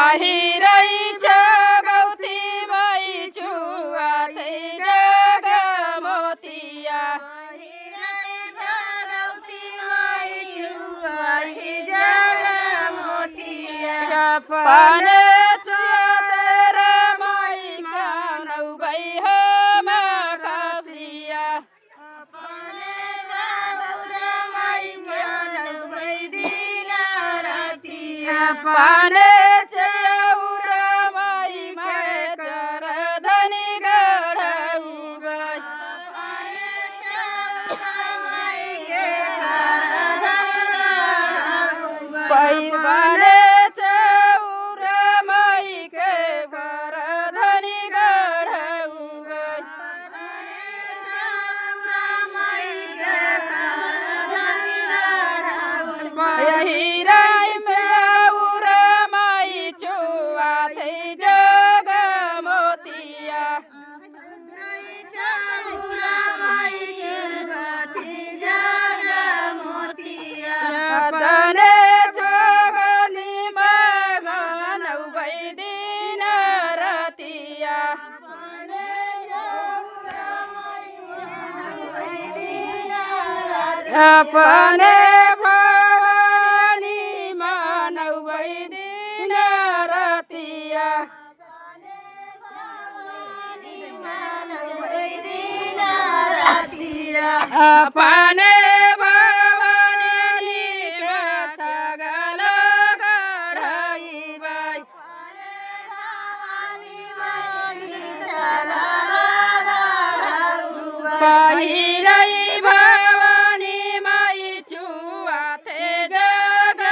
बाहिरै गौती मै छुवाथै जग मोतिया सपने चुयातेर मै कानौ भई हो मकाफिया सपने चौर मै चर धनी गढौ पैरबने चौर मै के घर धनी गढौ हिराई मेउर मै चुवाथै जग मोतिया तने जोगनी मगनौ भई दिन रतिया अपने भवानी मानौ भई दिन रतिया अपने भवानी छगल गढै भई पहिरै भवानी मै छुवाथै जग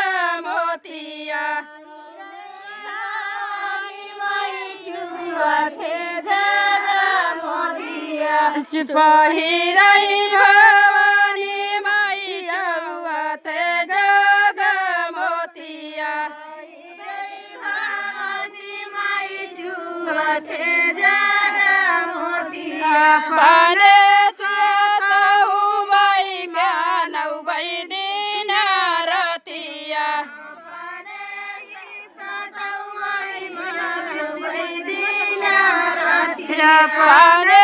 मोतिया पहिरै भवानी मै छुवाथै जग मोतिया अपने चुयातौ मै कानौ भई दिन रतिया अपने